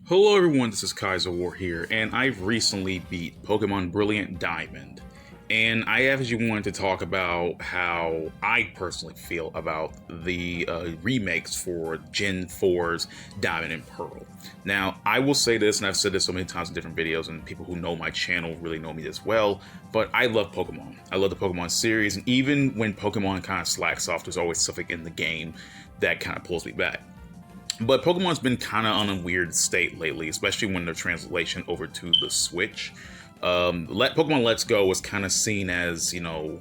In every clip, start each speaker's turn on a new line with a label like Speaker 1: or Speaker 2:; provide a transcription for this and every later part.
Speaker 1: Hello everyone, this is Kaizouwar here, and I've recently beat Pokemon Brilliant Diamond. And I actually wanted to talk about how I personally feel about the remakes for Gen 4's Diamond and Pearl. Now, I will say this, and I've said this so many times in different videos, and people who know my channel really know me as well, but I love Pokemon. I love the Pokemon series, and even when Pokemon kind of slacks off, there's always something in the game that kind of pulls me back. But Pokemon's been kind of on a weird state lately, especially when their translation over to the Switch. Pokemon Let's Go was kind of seen as, a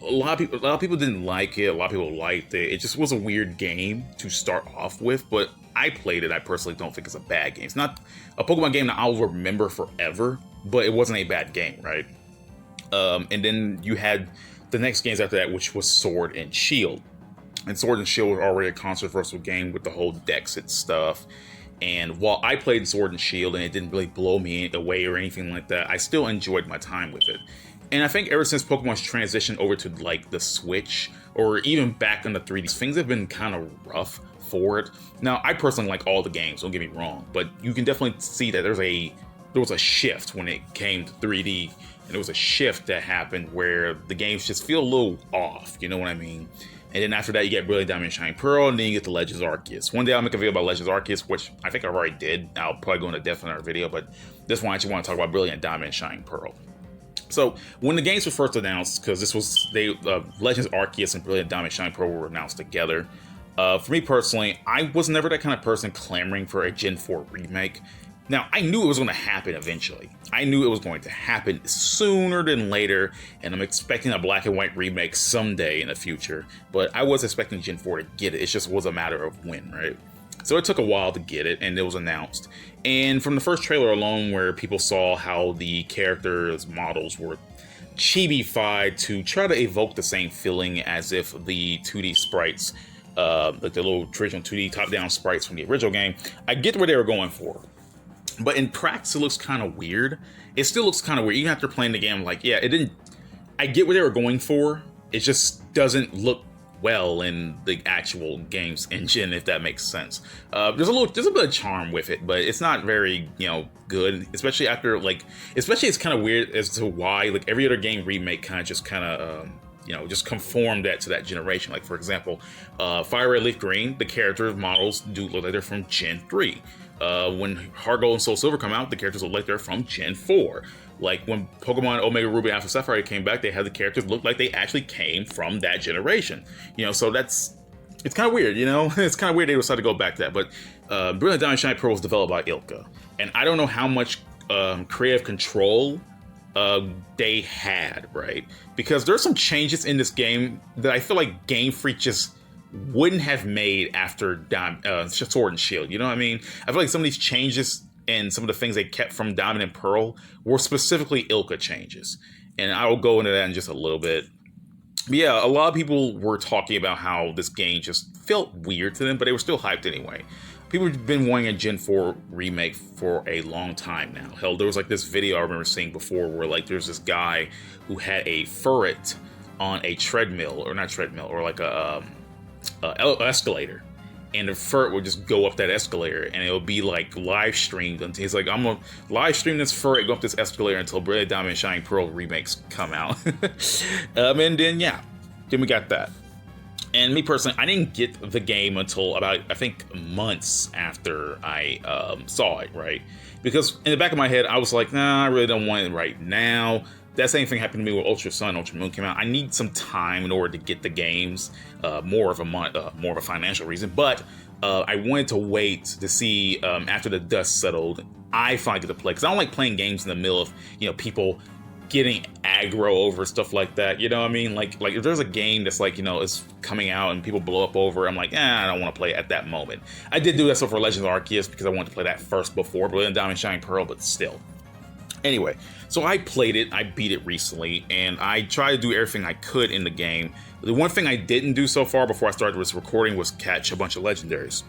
Speaker 1: lot of people didn't like it. A lot of people liked it. It just was a weird game to start off with. But I played it. I personally don't think it's a bad game. It's not a Pokemon game that I'll remember forever, but it wasn't a bad game, right? And then you had the next games after that, which was Sword and Shield. And Sword and Shield was already a controversial game with the whole Dexit stuff. And while I played Sword and Shield and it didn't really blow me away or anything like that, I still enjoyed my time with it. And I think ever since Pokemon's transitioned over to like the Switch or even back on the 3D, things have been kind of rough for it. Now, I personally like all the games, don't get me wrong, but you can definitely see that there was a shift when it came to 3D. And there was a shift that happened where the games just feel a little off, you know what I mean? And then after that, you get Brilliant Diamond and Shining Pearl, and then you get the Legends ARCSYS. One day I'll make a video about Legends ARCSYS, which I think I already did. I'll probably go into depth in our video, but this one I actually want to talk about Brilliant Diamond and Shining Pearl. So when the games were first announced, because Legends ARCSYS and Brilliant Diamond and Shining Pearl were announced together, for me personally, I was never that kind of person clamoring for a Gen 4 remake. Now, I knew it was going to happen eventually. I knew it was going to happen sooner than later, and I'm expecting a black and white remake someday in the future, but I was expecting Gen 4 to get it. It just was a matter of when, right? So it took a while to get it, and it was announced. And from the first trailer alone, where people saw how the characters' models were chibi-fied to try to evoke the same feeling as if the 2D sprites, like the little traditional 2D top-down sprites from the original game, I get where they were going for. But in practice, it looks kind of weird. It still looks kind of weird. Even after playing the game, like, yeah, I get what they were going for. It just doesn't look well in the actual game's engine, if that makes sense. There's a bit of charm with it, but it's not very, good. Especially it's kind of weird as to why, like, every other game remake just conformed that to that generation. Like, for example, Fire Red Leaf Green, the character models do look like they're from Gen 3. When Heart Gold and Soul Silver come out, the characters look like they're from Gen 4. Like when Pokemon Omega Ruby Alpha Sapphire came back, they had the characters look like they actually came from that generation. So it's kind of weird, It's kind of weird they decided to go back to that. But Brilliant Diamond Shining Pearl was developed by Ilka. And I don't know how much creative control they had, right? Because there's some changes in this game that I feel like Game Freak just wouldn't have made after Sword and Shield. You know what I mean? I feel like some of these changes and some of the things they kept from Diamond and Pearl were specifically Ilka changes. And I will go into that in just a little bit. But yeah, a lot of people were talking about how this game just felt weird to them, but they were still hyped anyway. People have been wanting a Gen 4 remake for a long time now. Hell, there was like this video I remember seeing before where like there's this guy who had a ferret on a treadmill, or not treadmill, or like a escalator, and the ferret would just go up that escalator, and it'll be like live streamed until he's like, I'm gonna live stream this ferret go up this escalator until Brilliant Diamond and Shining Pearl remakes come out. And then we got that. And me personally, I didn't get the game until about, I think, months after I saw it, right? Because in the back of my head, I was like, nah, I really don't want it right now. That same thing happened to me with Ultra Sun, Ultra Moon came out. I need some time in order to get the games, more of a financial reason. But I wanted to wait to see after the dust settled. I finally get to play, because I don't like playing games in the middle of people getting aggro over stuff like that. You know what I mean? Like if there's a game that's like is coming out and people blow up over, I'm like, I don't want to play it at that moment. I did do that stuff for Legends ARCSYS because I wanted to play that first before Brilliant Diamond Shining Pearl, but still. Anyway, so I played it, I beat it recently, and I tried to do everything I could in the game. The one thing I didn't do so far before I started this recording was catch a bunch of legendaries.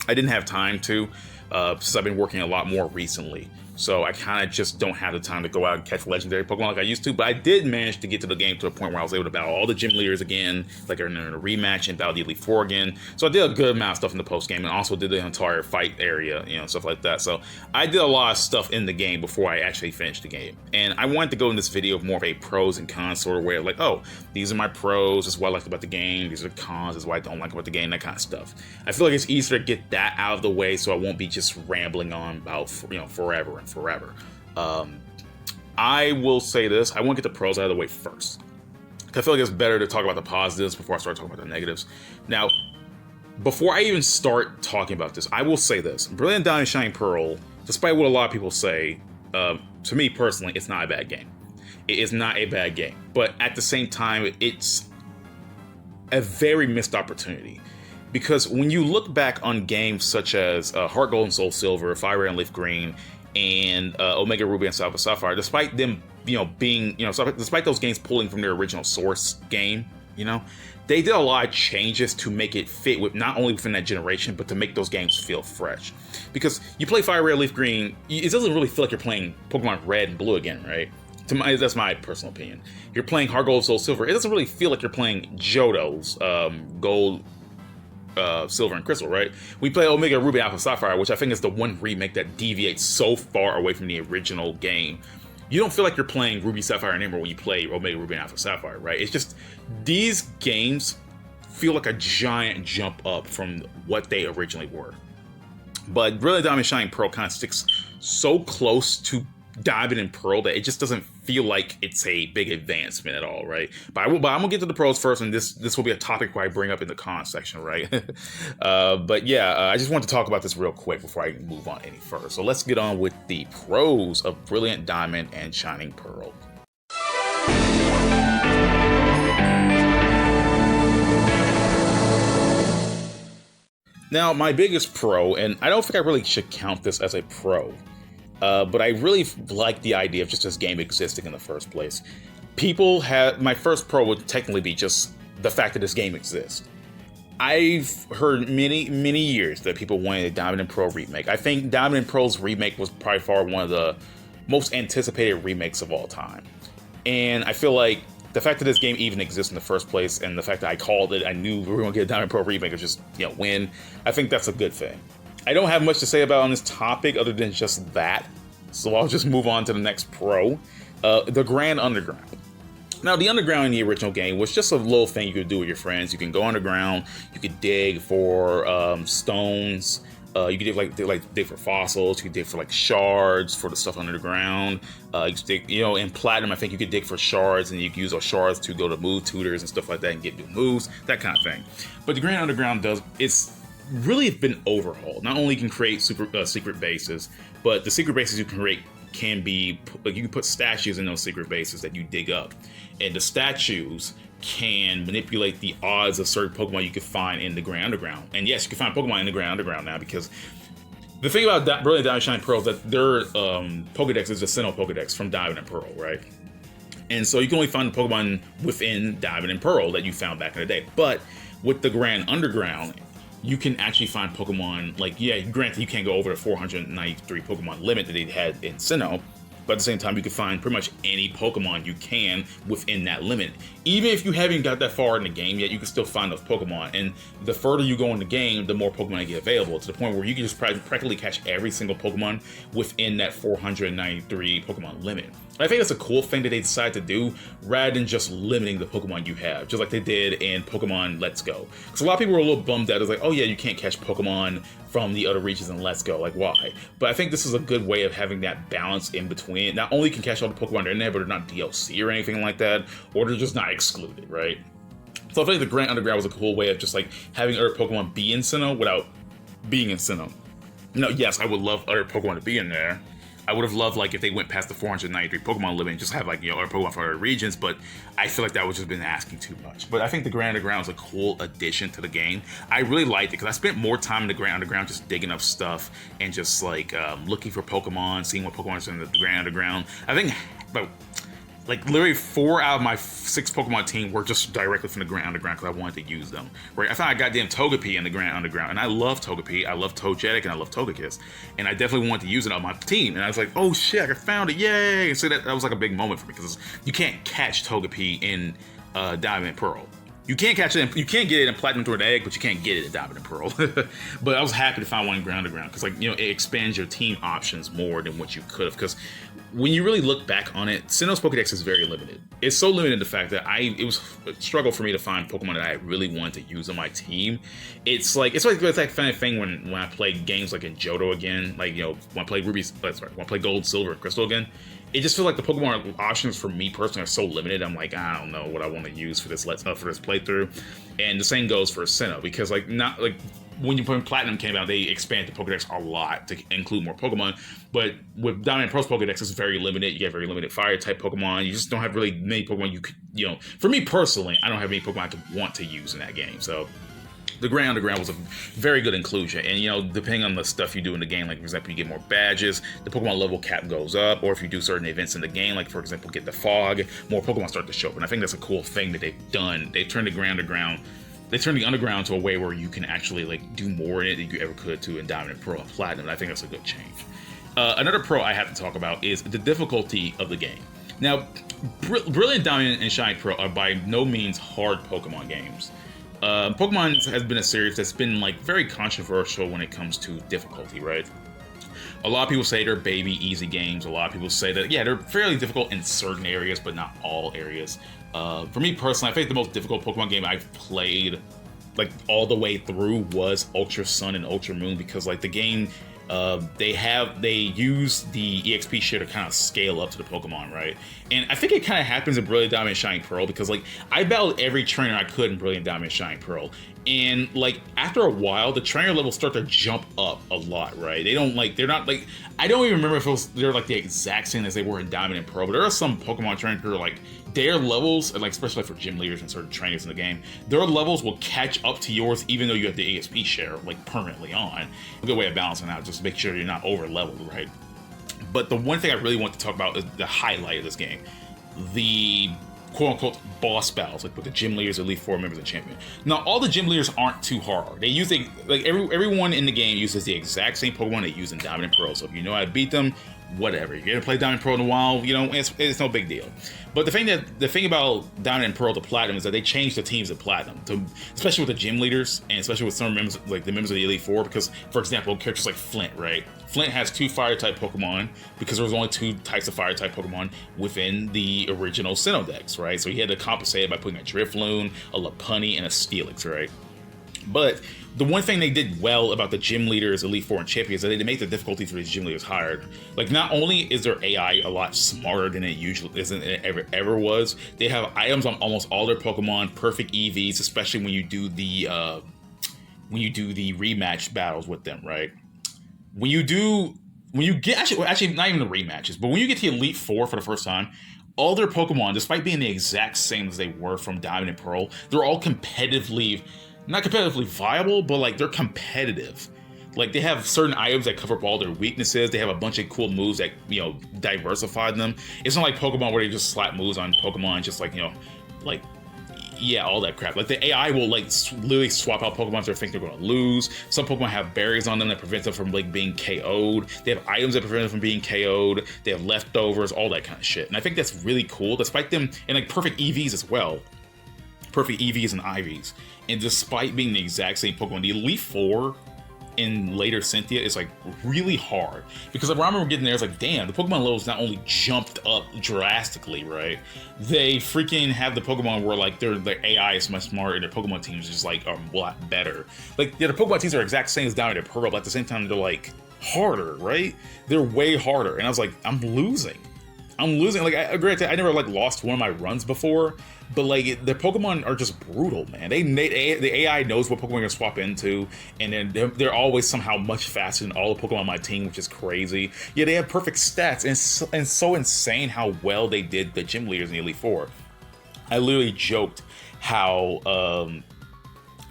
Speaker 1: I didn't have time to, since I've been working a lot more recently. So I kind of just don't have the time to go out and catch legendary Pokemon like I used to. But I did manage to get to the game to a point where I was able to battle all the gym leaders again, like in a rematch, and battle the Elite Four again. So I did a good amount of stuff in the post game, and also did the entire fight area, stuff like that. So I did a lot of stuff in the game before I actually finished the game. And I wanted to go in this video of more of a pros and cons sort of way, like, oh, these are my pros, this is what I liked about the game, these are the cons, this is what I don't like about the game, that kind of stuff. I feel like it's easier to get that out of the way so I won't be just rambling on about forever and forever. I will say this, I want to get the pros out of the way first. I feel like it's better to talk about the positives before I start talking about the negatives. Now, before I even start talking about this, I will say this. Brilliant Diamond Shining Pearl, despite what a lot of people say, to me personally, it's not a bad game. It is not a bad game. But at the same time, it's a very missed opportunity. Because when you look back on games such as Heart Gold and Soul Silver, Fire Red and Leaf Green, and Omega Ruby and Alpha Sapphire, despite them, being, despite those games pulling from their original source game, they did a lot of changes to make it fit with not only within that generation, but to make those games feel fresh. Because you play Fire Red, Leaf Green, it doesn't really feel like you're playing Pokemon Red and Blue again, right? That's my personal opinion. You're playing Heart Gold, Soul Silver. It doesn't really feel like you're playing Johto's Gold, Silver, and Crystal, right? We play Omega Ruby, Alpha Sapphire, which I think is the one remake that deviates so far away from the original game. You don't feel like you're playing Ruby, Sapphire, and Emerald when you play Omega Ruby and Alpha Sapphire, right? It's just, these games feel like a giant jump up from what they originally were. But Brilliant Diamond Shining Pearl kind of sticks so close to Diamond and Pearl that it just doesn't feel like it's a big advancement at all, right? But I'm gonna get to the pros first, and this will be a topic where I bring up in the cons section, right? But yeah, I just want to talk about this real quick before I move on any further. So let's get on with the pros of Brilliant Diamond and Shining Pearl. Now, my biggest pro, and I don't think I really should count this as a pro, but I really like the idea of just this game existing in the first place. My first pro would technically be just the fact that this game exists. I've heard many years that people wanted a Diamond and Pearl remake. I think Diamond and Pearl's remake was probably far one of the most anticipated remakes of all time. And I feel like the fact that this game even exists in the first place, and the fact that I called it, I knew we were going to get a Diamond and Pearl remake, or just, win, I think that's a good thing. I don't have much to say about on this topic other than just that, so I'll just move on to the next pro, the Grand Underground. Now, the underground in the original game was just a little thing you could do with your friends. You can go underground, you could dig for stones, you could dig for fossils, you could dig for shards for the stuff under the ground. You could dig, in Platinum, I think you could dig for shards, and you could use those shards to go to move tutors and stuff like that and get new moves, that kind of thing. But the Grand Underground it's really been overhauled. Not only can create secret bases, but the secret bases you can create can be, you can put statues in those secret bases that you dig up, and the statues can manipulate the odds of certain Pokemon you can find in the Grand Underground. And yes, you can find Pokemon in the Grand Underground now, because the thing about Brilliant Diamond Shining Pearl is that their Pokedex is the Sinnoh Pokedex from Diamond and Pearl, right? And so you can only find the Pokemon within Diamond and Pearl that you found back in the day. But with the Grand Underground, you can actually find Pokemon, granted you can't go over the 493 Pokemon limit that they had in Sinnoh, but at the same time you can find pretty much any Pokemon you can within that limit. Even if you haven't got that far in the game yet, you can still find those Pokemon, and the further you go in the game, the more Pokemon get available, to the point where you can just practically catch every single Pokemon within that 493 Pokemon limit. I think that's a cool thing that they decided to do, rather than just limiting the Pokemon you have, just like they did in Pokemon Let's Go. Because a lot of people were a little bummed out. It's like, oh yeah, you can't catch Pokemon from the other regions in Let's Go, like why? But I think this is a good way of having that balance in between. Not only can catch all the Pokemon in there, but they're not DLC or anything like that, or they're just not excluded, right? So I think the Grand Underground was a cool way of just having other Pokemon be in Sinnoh without being in Sinnoh. Now, yes, I would love other Pokemon to be in there. I would have loved if they went past the 493 Pokemon limit and just have other Pokemon for other regions, but I feel like that would just been asking too much. But I think the Grand Underground is a cool addition to the game. I really liked it because I spent more time in the Grand Underground just digging up stuff and just looking for Pokemon, seeing what Pokemon are in the Grand Underground. I think about Like literally 4 out of my 6 Pokemon team were just directly from the ground underground because I wanted to use them. Right? I found a goddamn Togepi in the ground underground, and I love Togepi, I love Togetic, and I love Togekiss, and I definitely wanted to use it on my team. And I was like, oh shit, I found it, yay! So that was like a big moment for me because you can't catch Togepi in Diamond and Pearl. You can't catch it. You can't get it in Platinum Thorn Egg, but you can't get it in Diamond and Pearl. But I was happy to find one in Ground to Ground because, like, it expands your team options more than what you could have. Because when you really look back on it, Sinnoh's Pokédex is very limited. It's so limited in the fact that it was a struggle for me to find Pokemon that I really wanted to use on my team. It's like that kind of thing when I play games like in Johto again, like when I play when I play Gold, Silver, and Crystal again. It just feels like the Pokemon options for me personally are so limited. I'm like, I don't know what I want to use for this playthrough. And the same goes for Sinnoh because when Platinum came out, they expanded the Pokedex a lot to include more Pokemon. But with Diamond and Pearl's Pokedex, it's very limited. You get very limited Fire type Pokemon. You just don't have really many Pokemon you could, For me personally, I don't have any Pokemon I could want to use in that game. So the Ground to Ground was a very good inclusion. And, depending on the stuff you do in the game, like, for example, you get more badges, the Pokemon level cap goes up, or if you do certain events in the game, like, for example, get the fog, more Pokemon start to show up. And I think that's a cool thing that they've done. They turned the Ground to Ground, they turned the Underground to a way where you can actually, like, do more in it than you ever could to in Diamond and Pearl and Platinum. And I think that's a good change. Another pro I have to talk about is the difficulty of the game. Now, Brilliant Diamond and Shiny Pearl are by no means hard Pokemon games. Pokemon has been a series that's been like very controversial when it comes to difficulty, right? A lot of people say they're baby easy games. A lot of people say that, yeah, they're fairly difficult in certain areas, but not all areas. For me personally, I think the most difficult Pokemon game I've played like all the way through was Ultra Sun and Ultra Moon because like the game, they use the EXP shit to kind of scale up to the Pokemon, right? And I think it kind of happens in Brilliant Diamond and Shining Pearl because like I battled every trainer I could in Brilliant Diamond and Shining Pearl. And like after a while, the trainer levels start to jump up a lot, right? They're not like, I don't even remember if they're like the exact same as they were in Diamond and Pearl, but there are some Pokemon trainers who are like, their levels, and like especially for gym leaders and certain trainers in the game, their levels will catch up to yours even though you have the EXP share like permanently on. A good way of balancing out, just to make sure you're not over leveled, right? But the one thing I really want to talk about is the highlight of this game. The quote-unquote boss battles, like with the gym leaders, Elite Four members, and champion. Now, all the gym leaders aren't too hard. They use everyone in the game uses the exact same Pokemon they use in Diamond and Pearl. So if you know how to beat them, whatever. You're gonna play Diamond and Pearl in a while, it's no big deal. But the thing about Diamond and Pearl to Platinum is that they changed the teams at Platinum, especially with the gym leaders and especially with some members, like the members of the Elite Four. Because, for example, characters like Flint, right? Flint has 2 fire type Pokemon because there was only 2 types of fire type Pokemon within the original Sinnoh decks, right? So he had to compensate it by putting a Drifloon, a Lopunny, and a Steelix, right? But the one thing they did well about the gym leaders, Elite Four, and Champion is that they make the difficulty for these gym leaders higher. Like, not only is their AI a lot smarter than it usually isn't ever was, they have items on almost all their Pokemon, perfect EVs, especially when you do the rematch battles with them, right? When you get actually not even the rematches, but when you get to Elite Four for the first time, all their Pokemon, despite being the exact same as they were from Diamond and Pearl, they're all not competitively viable, but like they're competitive. Like they have certain items that cover up all their weaknesses. They have a bunch of cool moves that, diversify them. It's not like Pokemon where they just slap moves on Pokemon, just like, all that crap. Like the AI will like literally swap out Pokemon they think they're going to lose. Some Pokemon have berries on them that prevent them from like being KO'd. They have items that prevent them from being KO'd. They have leftovers, all that kind of shit. And I think that's really cool, despite them, and like perfect EVs as well. Perfect EVs and IVs. And despite being the exact same Pokemon, the Elite Four in later Cynthia is like really hard. Because I remember getting there, it's like, damn, the Pokemon levels not only jumped up drastically, right? They freaking have the Pokemon where like their AI is much smarter and their Pokemon teams just like are a lot better. Like, yeah, the Pokemon teams are exact same as Diamond and Pearl, but at the same time they're like harder, right? They're way harder. And I was like, I'm losing. Like, I never like lost one of my runs before, but like the Pokemon are just brutal, man. The AI knows what Pokemon are gonna swap into, and then they're always somehow much faster than all the Pokemon on my team, which is crazy. Yeah, they have perfect stats, and so insane how well they did the gym leaders in the Elite Four. I literally joked how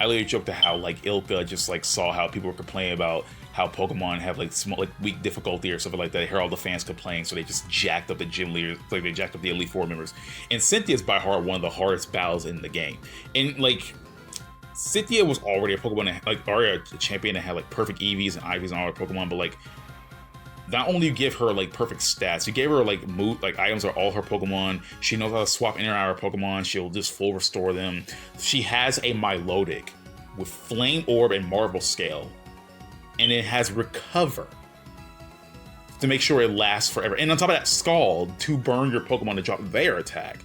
Speaker 1: like Ilka just like saw how people were complaining about how Pokemon have like small, like weak difficulty or something like that. I hear all the fans complain, so they just jacked up the gym leaders, like they jacked up the Elite Four members. And Cynthia is by far one of the hardest battles in the game. And like, Cynthia was already a Pokemon that, like, already a champion that had like perfect EVs and IVs and all her Pokemon, but like, not only you give her like perfect stats, you gave her like items are all her Pokemon. She knows how to swap in and out her Pokemon. She'll just full restore them. She has a Milotic with Flame Orb and Marble Scale, and it has Recover to make sure it lasts forever. And on top of that, Scald to burn your Pokemon to drop their attack.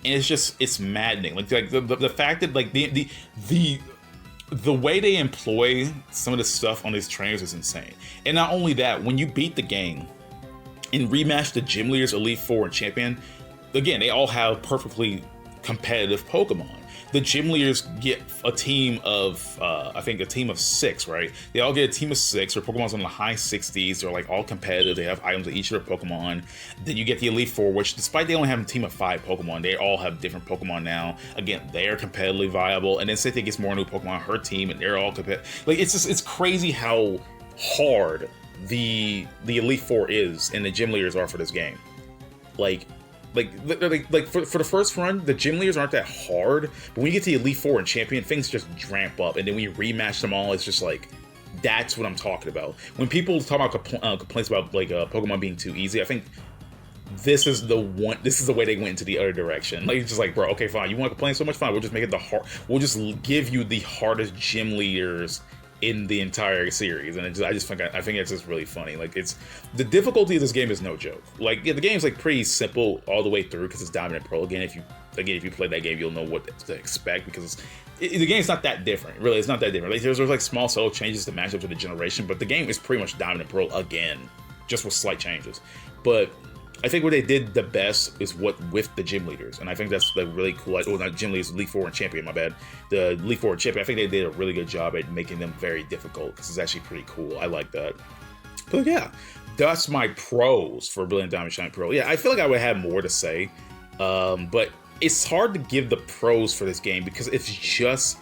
Speaker 1: And it's maddening. Like the fact that like the way they employ some of the stuff on these trainers is insane. And not only that, when you beat the game and rematch the Gym Leaders, Elite Four, and Champion, again, they all have perfectly competitive Pokemon. The Gym Leaders get a team of, I think a team of 6, right? They all get a team of 6. Their Pokemon's in the high 60s. They're like all competitive. They have items of each of their Pokemon. Then you get the Elite Four, which despite they only have a team of 5 Pokemon, they all have different Pokemon now. Again, they're competitively viable. And then Cynthia gets more new Pokemon on her team, and they're all competitive. Like, it's crazy how hard the Elite Four is and the Gym Leaders are for this game. Like for the first run, the Gym Leaders aren't that hard, but when you get to the Elite Four and Champion, things just ramp up, and then when you rematch them all, it's just like, that's what I'm talking about. When people talk about complaints about like Pokemon being too easy, I think this is the way they went into the other direction. Like, it's just like, bro, okay, fine, you want to complain so much, fine, we'll just make it we'll just give you the hardest Gym Leaders in the entire series. And I think it's just really funny. Like, the difficulty of this game is no joke. Like, yeah, the game's like pretty simple all the way through because it's Diamond and Pearl. Again, if you play that game, you'll know what to expect because the game's not that different. Really, it's not that different. Like, there's like small subtle changes to match up to the generation, but the game is pretty much Diamond and Pearl again, just with slight changes. But I think what they did the best is with the Gym Leaders, and I think that's like really cool. Oh, not Gym Leaders, Elite Four and Champion, my bad. The Elite Four and Champion, I think they did a really good job at making them very difficult because it's actually pretty cool. I like that. But yeah, that's my pros for Brilliant Diamond Shine Pearl. Yeah, I feel like I would have more to say, but it's hard to give the pros for this game because it's just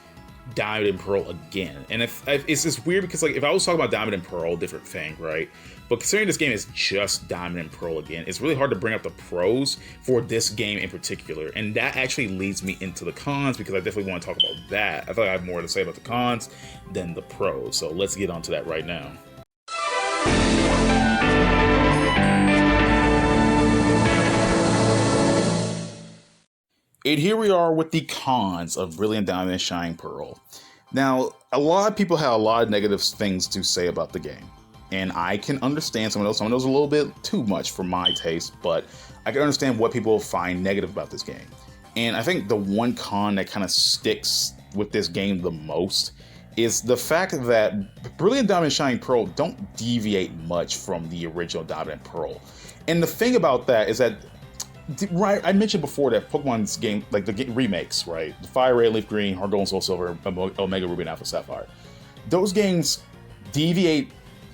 Speaker 1: Diamond and Pearl again. And it's just weird because like if I was talking about Diamond and Pearl, different thing, right? But considering this game is just Diamond and Pearl again, it's really hard to bring up the pros for this game in particular. And that actually leads me into the cons because I definitely want to talk about that. I feel like I have more to say about the cons than the pros. So let's get onto that right now. And here we are with the cons of Brilliant Diamond and Shine Pearl. Now, a lot of people have a lot of negative things to say about the game. And I can understand some of those. Some of those are a little bit too much for my taste, but I can understand what people find negative about this game. And I think the one con that kind of sticks with this game the most is the fact that Brilliant Diamond and Shine Pearl don't deviate much from the original Diamond and Pearl. And the thing about that is that, right, I mentioned before that Pokemon's game, like the remakes, right? The Fire Red, Leaf Green, Heart Gold and Soul Silver, Omega Ruby and Alpha Sapphire. Those games deviate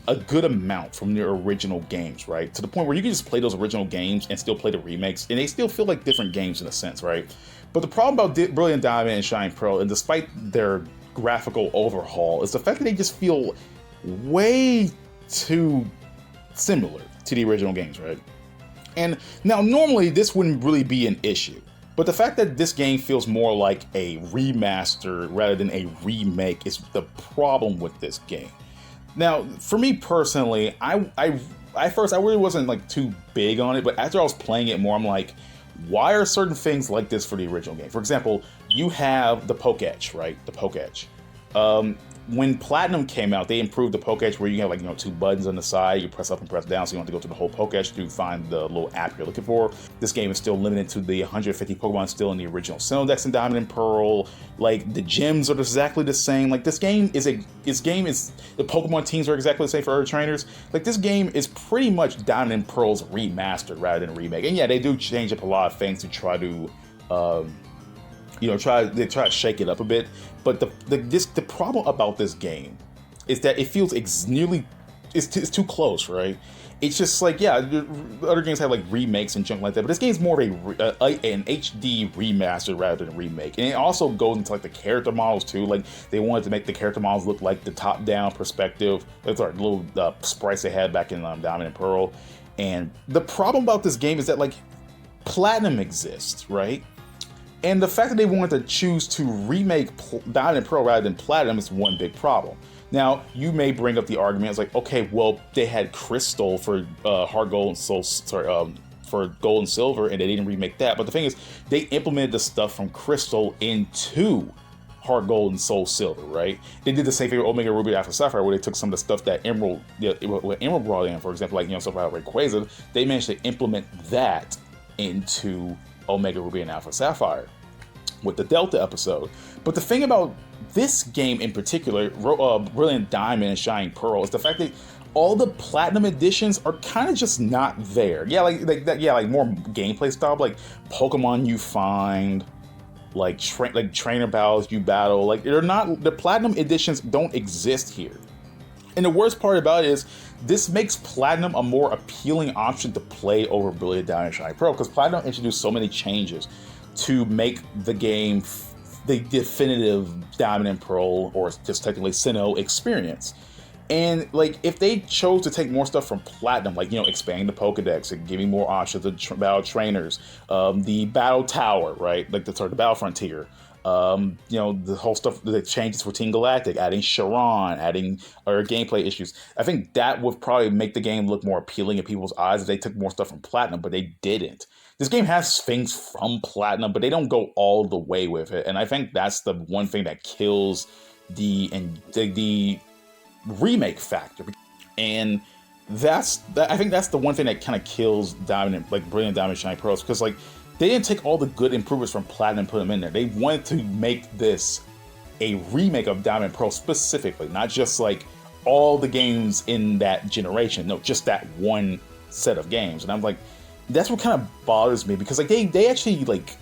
Speaker 1: a good amount from their original games, right? To the point where you can just play those original games and still play the remakes, and they still feel like different games in a sense, right? But the problem about Brilliant Diamond and Shine Pearl, and despite their graphical overhaul, is the fact that they just feel way too similar to the original games, right? And now normally this wouldn't really be an issue, but the fact that this game feels more like a remaster rather than a remake is the problem with this game. Now, for me personally, at first I really wasn't like too big on it, but after I was playing it more, I'm like, why are certain things like this for the original game? For example, you have the Pokétch, right? The Pokétch. When Platinum came out, they improved the Pokétch where you have like, 2 buttons on the side, you press up and press down, so you don't have to go through the whole Pokétch to find the little app you're looking for. This game is still limited to the 150 Pokemon still in the original Sinnoh in Diamond and Pearl. Like, the gyms are exactly the same. Like, the Pokemon teams are exactly the same for other trainers. Like, this game is pretty much Diamond and Pearl's remastered rather than remake. And yeah, they do change up a lot of things to try to try to shake it up a bit, but the problem about this game is that it feels nearly
Speaker 2: it's too close, right? It's just like, yeah, other games have like remakes and junk like that, but this game's more of an HD remaster rather than remake. And it also goes into like the character models too. Like they wanted to make the character models look like the top-down perspective. That's our little sprites they had back in Diamond and Pearl. And the problem about this game is that like Platinum exists, right? And the fact that they wanted to choose to remake Diamond and Pearl rather than Platinum is one big problem. Now, you may bring up the argument, it's like, okay, well, they had Crystal for Heart Gold and Soul, for Gold and Silver, and they didn't remake that. But the thing is, they implemented the stuff from Crystal into Heart Gold and Soul Silver, right? They did the same thing with Omega Ruby Alpha Sapphire, where they took some of the stuff that Emerald brought in, for example, like, stuff like Rayquaza. They managed to implement that into Omega Ruby and Alpha Sapphire with the Delta episode. But the thing about this game in particular, Brilliant Diamond and Shining Pearl, is the fact that all the Platinum editions are kind of just not there. Yeah, like more gameplay style, like Pokemon you find, like trainer battles you battle, like they're not, the Platinum editions don't exist here. And the worst part about it is, this makes Platinum a more appealing option to play over Brilliant Diamond and Shining Pearl, because Platinum introduced so many changes to make the game the definitive Diamond and Pearl, or just technically Sinnoh experience. And like, if they chose to take more stuff from Platinum, like, expanding the Pokedex and giving more options to battle trainers, the battle tower, right? Like the battle frontier, the whole stuff, the changes for Team Galactic, adding Sharon, adding gameplay issues. I think that would probably make the game look more appealing in people's eyes if they took more stuff from Platinum, but they didn't. This game has things from Platinum, but they don't go all the way with it. And I think that's the one thing that kills the remake factor. And I think that's the one thing that kind of kills Brilliant Diamond and Shining Pearls, because like, they didn't take all the good improvements from Platinum and put them in there. They wanted to make this a remake of Diamond and Pearl specifically, not just like all the games in that generation. No, just that one set of games. And I'm like, that's what kind of bothers me, because like they actually like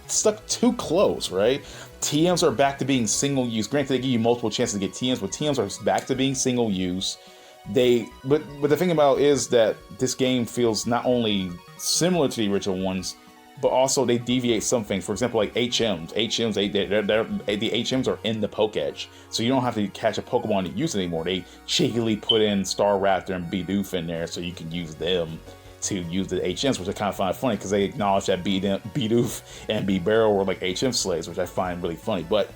Speaker 2: stuck too close, right? TMs are back to being single use. Granted, they give you multiple chances to get TMs, but TMs are back to being single use. But the thing about it is that this game feels not only similar to the original ones, but also they deviate some things. For example, like HMs. The HMs are in the Pokédex, so you don't have to catch a Pokemon to use it anymore. They cheekily put in Staraptor and Bidoof in there, so you can use them to use the HMs, which I kind of find funny, because they acknowledge that Bidoof and Barrel were like HM slaves, which I find really funny. But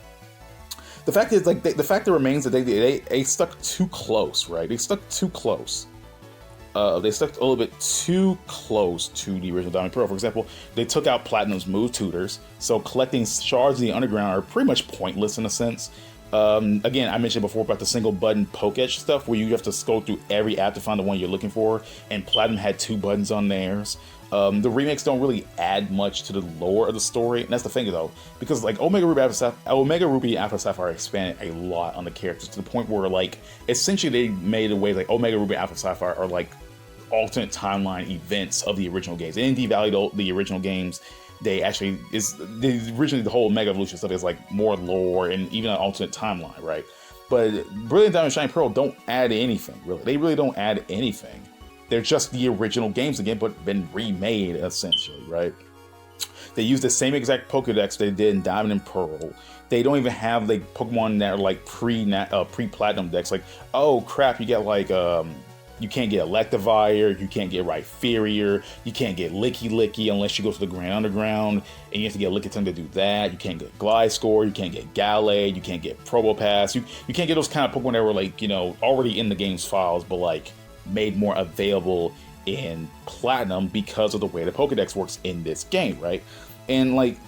Speaker 2: the fact is, like, the fact that remains that they stuck too close, right? They stuck too close. They stuck a little bit too close to the original Diamond and Pearl. For example, they took out Platinum's move tutors, so collecting shards in the underground are pretty much pointless in a sense. Again, I mentioned before about the single button Pokédex stuff, where you have to go through every app to find the one you're looking for, and Platinum had 2 buttons on theirs. The remakes don't really add much to the lore of the story, and that's the thing though, because like Omega Ruby Alpha Sapphire expanded a lot on the characters to the point where like essentially they made a way like Omega Ruby Alpha Sapphire are like alternate timeline events of the original games. They didn't devalue the original games. Originally the whole Mega Evolution stuff is like more lore and even an alternate timeline, right? But Brilliant Diamond and Shining Pearl don't add anything, really. They really don't add anything. They're just the original games again, but been remade, essentially, right? They use the same exact Pokédex they did in Diamond and Pearl. They don't even have like Pokemon that are like pre-Platinum decks. Like, oh crap, you get like you can't get Electivire, you can't get Rhyperior, you can't get Licky unless you go to the Grand Underground, and you have to get Lickitung to do that. You can't get Gliscor, you can't get Gallade, you can't get Probopass, you can't get those kind of Pokemon that were like, already in the game's files, but like made more available in Platinum because of the way the Pokédex works in this game, right? And like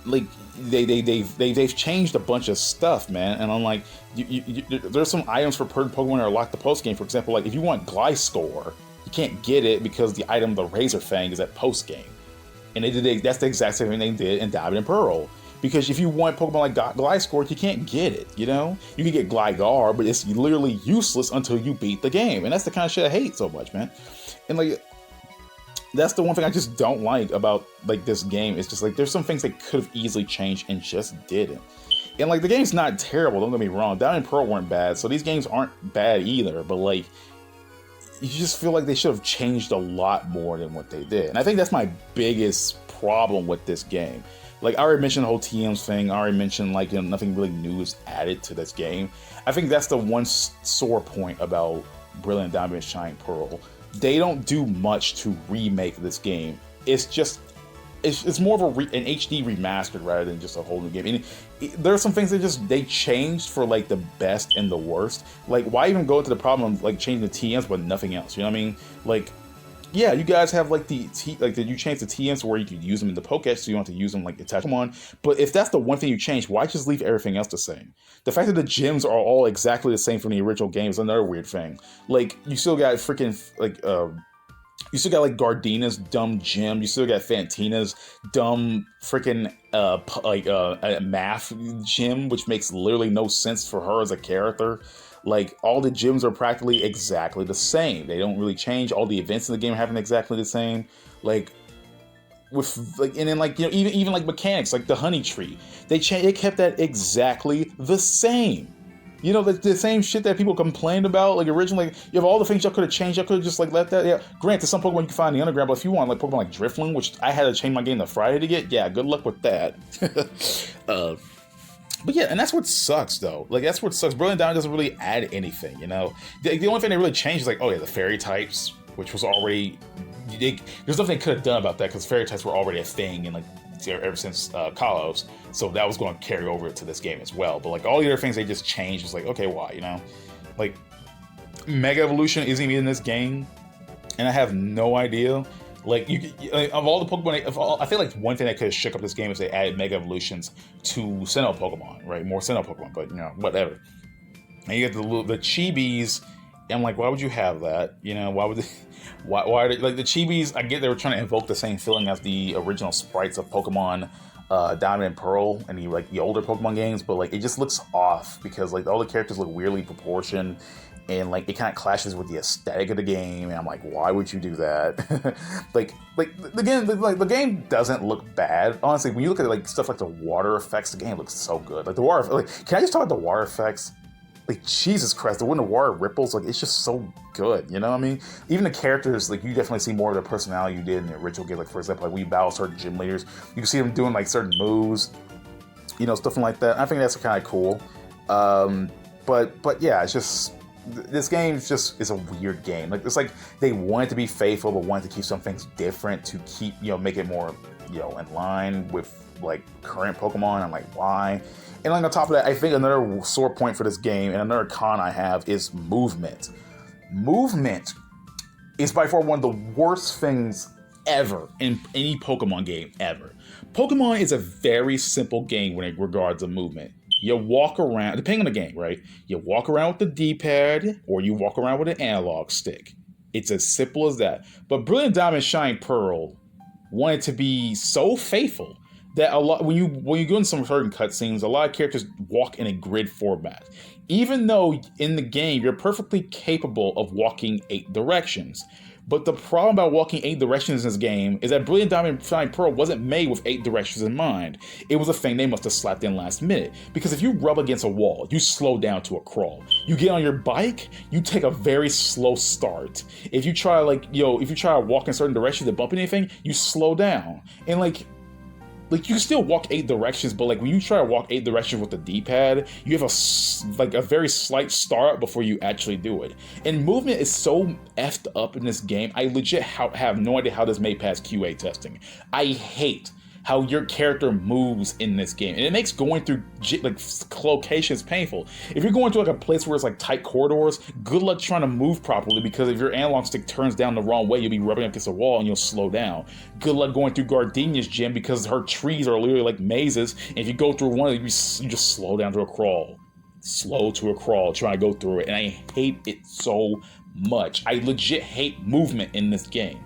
Speaker 2: they've changed a bunch of stuff, man. And I'm like, there's some items for Pokemon that are locked the post game. For example, like if you want Gliscor, you can't get it because the item, the Razor Fang, is at post game. And that's the exact same thing they did in Diamond and Pearl. Because if you want Pokemon like Gliscor, you can't get it, You can get Gligar, but it's literally useless until you beat the game. And that's the kind of shit I hate so much, man. And like, that's the one thing I just don't like about like this game. It's just like there's some things they could have easily changed and just didn't. And like the game's not terrible, don't get me wrong. Diamond and Pearl weren't bad, so these games aren't bad either, but like you just feel like they should have changed a lot more than what they did. And I think that's my biggest problem with this game. Like I already mentioned the whole TMs thing, I already mentioned like, you know, nothing really new is added to this game. I think that's the one sore point about Brilliant Diamond and Shining Pearl. They don't do much to remake this game. It's just it's more of an HD remastered rather than just a whole new game. And there are some things that they changed for like the best and the worst. Like why even go into the problem of like changing the TMs but nothing else? You know what I mean? Like yeah, you guys have like you change the TMs where you could use them in the Pokédex, so you don't have to use them like attach them on. But if that's the one thing you change, why just leave everything else the same? The fact that the gyms are all exactly the same from the original game is another weird thing. Like you still got freaking like you still got like Gardenia's dumb gym. You still got Fantina's dumb freaking math gym, which makes literally no sense for her as a character. Like all the gyms are practically exactly the same. They don't really change. All the events in the game happen exactly the same. Like with like, and then like, you know, even like mechanics, like the honey tree, they kept that exactly the same. You know, the same shit that people complained about, like originally, you have all the things y'all could have changed, y'all could have just like let that, yeah. Granted, some Pokemon you can find in the underground, but if you want like Pokemon like Drifloon, which I had to change my game to Friday to get, yeah, good luck with that. But yeah, and that's what sucks though. Like that's what sucks. Brilliant Diamond doesn't really add anything, you know? The only thing they really changed is like, oh yeah, the fairy types, which was already, there's nothing they could have done about that because fairy types were already a thing in like ever since Kalos, so that was going to carry over to this game as well. But like all the other things they just changed was like, okay, why, you know? Like Mega Evolution isn't even in this game, and I have no idea. Like of all the Pokemon, I feel like one thing that could have shook up this game is they added Mega Evolutions to Sinnoh Pokemon, right? More Sinnoh Pokemon, but you know, whatever. And you get the Chibis, and I'm like, why would you have that? You know, why would they? Why like the Chibis? I get they were trying to invoke the same feeling as the original sprites of Pokemon Diamond and Pearl and the older Pokemon games, but like it just looks off because like all the characters look weirdly proportioned and like it kind of clashes with the aesthetic of the game. And I'm like, why would you do that? like the game doesn't look bad. Honestly, when you look at like stuff like the water effects, the game looks so good. Like the water, like can I just talk about the water effects? Like Jesus Christ, when the water ripples, like it's just so good, you know what I mean? Even the characters, like you definitely see more of their personality you did in the original game. Like for example, like we battle certain gym leaders, you can see them doing like certain moves, you know, stuff like that. I think that's kind of cool. But yeah, it's just this game is a weird game. Like it's like they wanted to be faithful, but wanted to keep some things different to keep, you know, make it more, you know, in line with like current Pokemon. I'm like, why? And like on top of that, I think another sore point for this game and another con I have is movement. Movement is by far one of the worst things ever in any Pokemon game ever. Pokemon is a very simple game when it regards to movement. You walk around, depending on the game, right? You walk around with the D-pad or you walk around with an analog stick. It's as simple as that. But Brilliant Diamond and Shining Pearl wanted to be so faithful that a lot when you go in some certain cutscenes, a lot of characters walk in a grid format. Even though in the game you're perfectly capable of walking 8 directions. But the problem about walking 8 directions in this game is that Brilliant Diamond and Shining Pearl wasn't made with 8 directions in mind. It was a thing they must have slapped in last minute. Because if you rub against a wall, you slow down to a crawl. You get on your bike, you take a very slow start. If you try to walk in certain directions and bump anything, you slow down. And like you still walk 8 directions, but like when you try to walk 8 directions with the D-pad, you have a very slight start before you actually do it. And movement is so effed up in this game. I legit have no idea how this made past QA testing. I hate how your character moves in this game, and it makes going through like locations painful. If you're going to like a place where it's like tight corridors, good luck trying to move properly, because if your analog stick turns down the wrong way, you'll be rubbing up against a wall and you'll slow down. Good luck going through Gardenia's gym because her trees are literally like mazes, and if you go through one of them, you just slow down to a crawl. Slow to a crawl, trying to go through it, and I hate it so much. I legit hate movement in this game.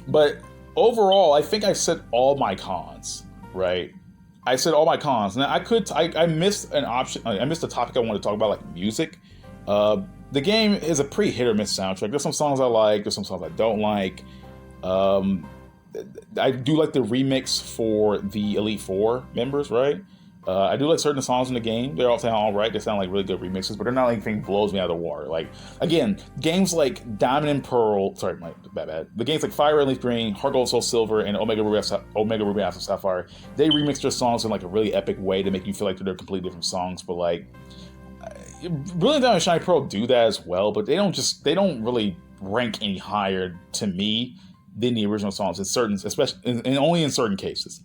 Speaker 2: But overall, I think I said all my cons, right? I said all my cons. Now, I missed an option. I missed a topic I wanted to talk about, like music. The game is a pretty hit or miss soundtrack. There's some songs I like, there's some songs I don't like. I do like the remix for the Elite Four members, right? I do like certain songs in the game. They're all sound all right. They sound like really good remixes, but they're not like anything blows me out of the water. Like, again, games like Diamond and Pearl, sorry, my bad. The games like Fire Red Leaf Green, Heart Gold Soul Silver, and Omega Ruby Alpha Sapphire, they remix their songs in like a really epic way to make you feel like they're completely different songs. But like, Brilliant Diamond and Shining Pearl do that as well, but they don't really rank any higher to me than the original songs in certain, especially and only in certain cases.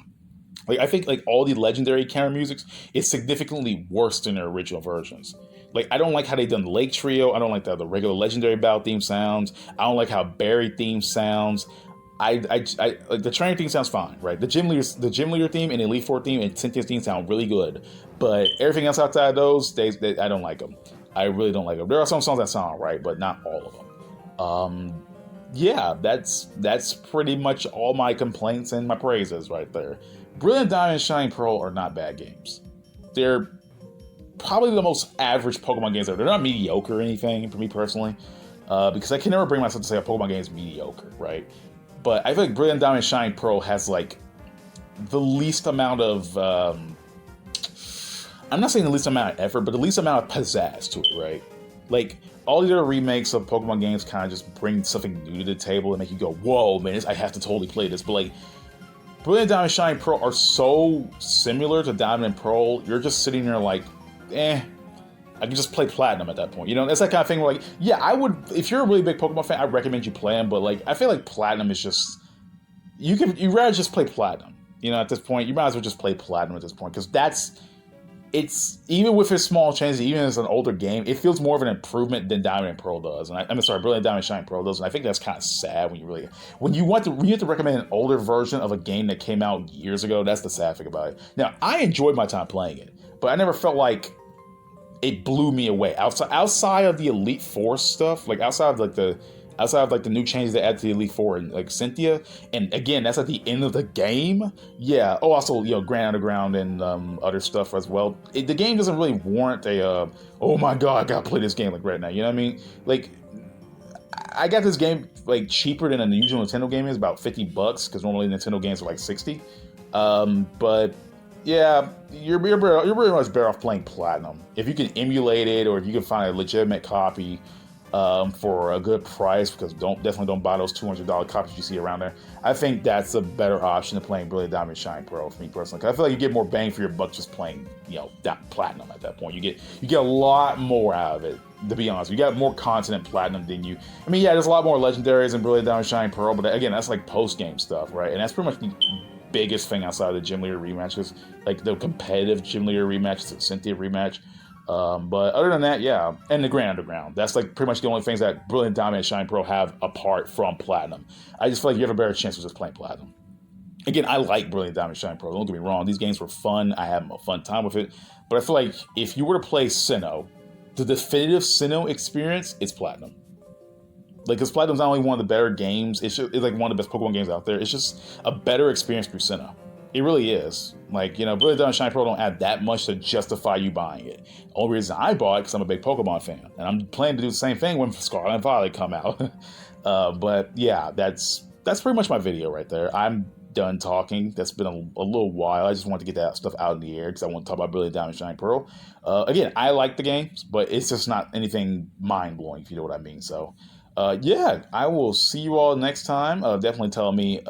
Speaker 2: Like, I think like all the legendary counter musics is significantly worse than their original versions. Like, I don't like how they done the Lake Trio. I don't like the regular legendary battle theme sounds. I don't like how Barry theme sounds. I like the trainer theme sounds fine, right? The gym leader theme and Elite Four theme and Cynthia's theme sound really good, but everything else outside of those, they I don't like them. I really don't like them. There are some songs that sound all right, but not all of them. Yeah, that's pretty much all my complaints and my praises right there. Brilliant Diamond and Shining Pearl are not bad games. They're probably the most average Pokemon games ever. They're not mediocre or anything for me personally, because I can never bring myself to say a Pokemon game is mediocre, right? But I feel like Brilliant Diamond and Shining Pearl has like the least amount of, I'm not saying the least amount of effort, but the least amount of pizzazz to it, right? Like, all the other remakes of Pokemon games kind of just bring something new to the table and make you go, whoa, man, I have to totally play this. But like, Brilliant Diamond and Shining Pearl are so similar to Diamond and Pearl, you're just sitting there like, I can just play Platinum at that point. You know, it's that kind of thing where like, yeah, I would, if you're a really big Pokemon fan, I'd recommend you play them, but like, I feel like Platinum is just, you'd rather just play Platinum. You know, at this point, you might as well just play Platinum at this point, because it's, even with its small changes, even as an older game, it feels more of an improvement than Diamond and Pearl does. And I'm sorry, Brilliant Diamond and Shining Pearl does. And I think that's kind of sad when you have to recommend an older version of a game that came out years ago. That's the sad thing about it. Now, I enjoyed my time playing it, but I never felt like it blew me away. Outside of the Elite Four stuff, like outside of the new changes they added to the Elite Four and like Cynthia, and again, that's at the end of the game. Yeah. Oh, also, you know, Grand Underground and other stuff as well. The game doesn't really warrant a oh my god, I gotta play this game like right now. You know what I mean? Like, I got this game like cheaper than a usual Nintendo game is, about $50, because normally Nintendo games are like $60. But yeah, you're pretty much better off playing Platinum if you can emulate it, or if you can find a legitimate copy for a good price, because definitely don't buy those $200 copies you see around there. I think that's a better option than playing Brilliant Diamond and Shining Pearl for me personally, because I feel like you get more bang for your buck just playing, you know, that Platinum at that point. You get a lot more out of it, to be honest. You got more content in Platinum than you. I mean, yeah, there's a lot more legendaries in Brilliant Diamond and Shining Pearl, but again, that's like post-game stuff, right? And that's pretty much the biggest thing outside of the gym leader rematches, like the competitive gym leader rematches, the Cynthia rematch. But other than that, yeah, and the Grand Underground. That's like pretty much the only things that Brilliant Diamond and Shining Pearl have apart from Platinum. I just feel like you have a better chance of just playing Platinum. Again, I like Brilliant Diamond and Shining Pearl. Don't get me wrong; these games were fun. I had a fun time with it. But I feel like if you were to play Sinnoh, the definitive Sinnoh experience is Platinum. Like, because Platinum's not only one of the better games, it's like one of the best Pokemon games out there. It's just a better experience through Sinnoh. It really is. Like, you know, Brilliant Diamond and Shining Pearl don't add that much to justify you buying it. The only reason I bought it because I'm a big Pokemon fan, and I'm planning to do the same thing when Scarlet and Violet come out. But yeah, that's pretty much my video right there. I'm done talking. That's been a little while. I just wanted to get that stuff out in the air because I want to talk about Brilliant Diamond and Shining Pearl. Again, I like the games, but it's just not anything mind-blowing, if you know what I mean. So, yeah, I will see you all next time. Definitely tell me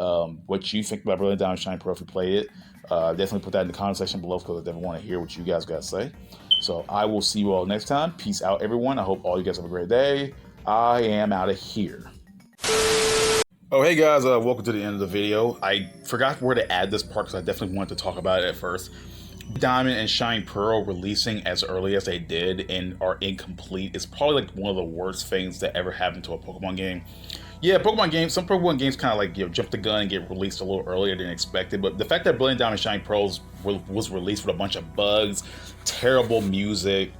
Speaker 2: what you think about Brilliant Diamond and Shining Pearl if you played it. Definitely put that in the comment section below, because I definitely want to hear what you guys got to say. So I will see you all next time. Peace out, everyone. I hope all you guys have a great day. I am out of here. Oh, hey guys, welcome to the end of the video. I forgot where to add this part because I definitely wanted to talk about it at first. Diamond and Shining Pearl releasing as early as they did and are incomplete is probably like one of the worst things that ever happened to a Pokemon game. Yeah, some Pokemon games kind of like, you know, jump the gun and get released a little earlier than expected, but the fact that Brilliant Diamond and Shining Pearl was released with a bunch of bugs, terrible music,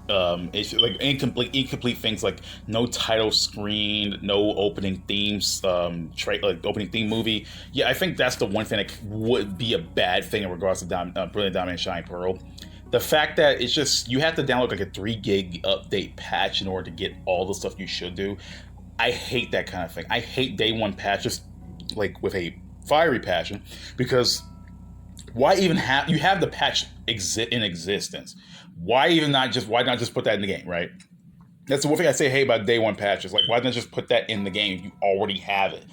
Speaker 2: it's like incomplete things like no title screen, no opening themes, opening theme movie. Yeah, I think that's the one thing that would be a bad thing in regards to Brilliant Diamond and Shining Pearl. The fact that it's just, you have to download like a 3 gig update patch in order to get all the stuff you should do. I hate that kind of thing. I hate day one patches like with a fiery passion, because Why even have you have the patch in existence? Why not just put that in the game, right? That's the one thing I say hey about day one patches. Like, why not just put that in the game? You already have it.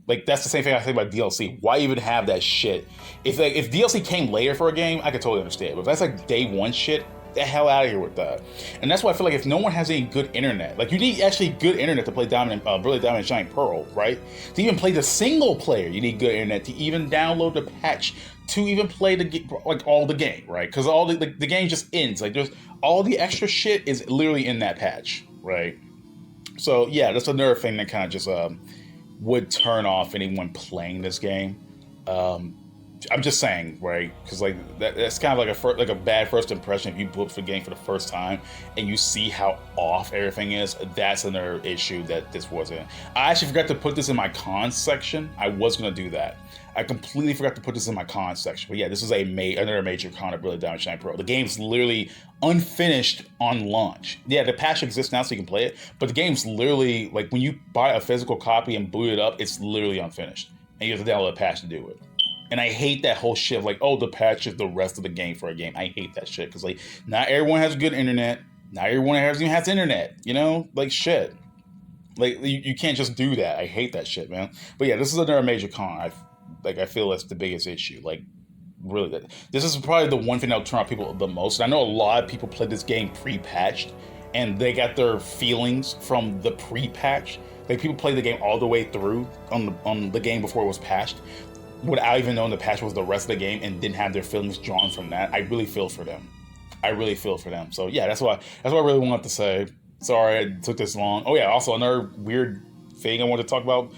Speaker 2: Like, that's the same thing I say about DLC. Why even have that shit? If DLC came later for a game, I could totally understand. But if that's like day one shit, the hell out of here with that. And that's why I feel like if no one has any good internet, like you need actually good internet to play Brilliant Diamond and Shining Pearl, right? To even play the single player, you need good internet to even download the patch to even play all the game, right? Because all the game just ends. Like there's all the extra shit is literally in that patch, right? So yeah, that's another thing that kind of just would turn off anyone playing this game. I'm just saying, right? Because like that's kind of like a bad first impression if you boot the game for the first time and you see how off everything is. That's another issue that this wasn't. I actually forgot to put this in my cons section. I was gonna do that. I completely forgot to put this in my cons section. But yeah, this is another major con of Brilliant Diamond Shining Pearl. The game's literally unfinished on launch. Yeah, the patch exists now so you can play it, but the game's literally, like, when you buy a physical copy and boot it up, it's literally unfinished. And you have to download a patch to do it. And I hate that whole shit of like, oh, the patch is the rest of the game for a game. I hate that shit because like not everyone has good internet. Not everyone even has internet. You know, like shit. Like you can't just do that. I hate that shit, man. But yeah, this is another major con. I feel that's the biggest issue. Like really, this is probably the one thing that'll turn off people the most. And I know a lot of people play this game pre-patched, and they got their feelings from the pre-patch. Like people play the game all the way through on the game before it was patched, without even knowing the patch was the rest of the game and didn't have their feelings drawn from that. I really feel for them. So yeah, that's what I really wanted to say. Sorry I took this long. Oh yeah, also another weird thing I wanted to talk about,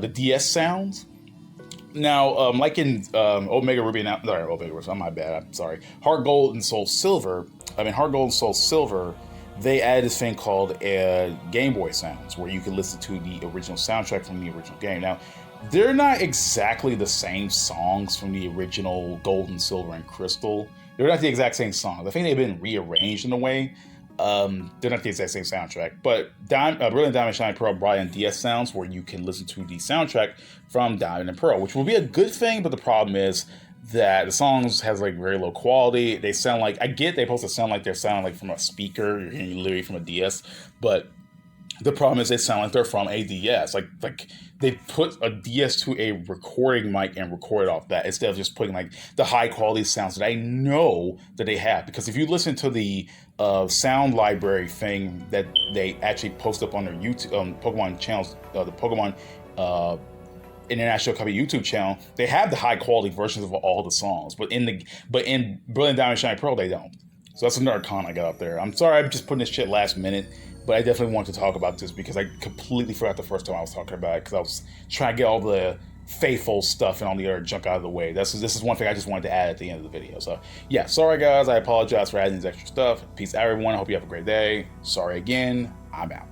Speaker 2: the DS sounds. Now, like in Omega Ruby, my bad, I'm sorry. Heart Gold and Soul Silver, they added this thing called Gameboy Sounds, where you can listen to the original soundtrack from the original game. Now, they're not exactly the same songs from the original Gold and Silver and Crystal. They're not the exact same songs. I think they've been rearranged in a way. They're not the exact same soundtrack. But Brilliant Diamond Shining Pearl brought in DS Sounds, where you can listen to the soundtrack from Diamond and Pearl, which will be a good thing, but the problem is that the songs has like very low quality. They sound like, I get they supposed to sound like they're sounding like from a speaker, you're hearing literally from a DS, but the problem is they sound like they're from a DS. Like they put a DS to a recording mic and recorded off that instead of just putting like the high quality sounds that I know that they have. Because if you listen to the sound library thing that they actually post up on their YouTube Pokemon channels, the Pokemon International Copy YouTube channel, they have the high quality versions of all the songs. But in Brilliant Diamond Shining Pearl, they don't. So that's another con I got up there. I'm sorry I'm just putting this shit last minute. But I definitely wanted to talk about this because I completely forgot the first time I was talking about it because I was trying to get all the faithful stuff and all the other junk out of the way. This is one thing I just wanted to add at the end of the video. So yeah, sorry guys, I apologize for adding this extra stuff. Peace out everyone, I hope you have a great day. Sorry again, I'm out.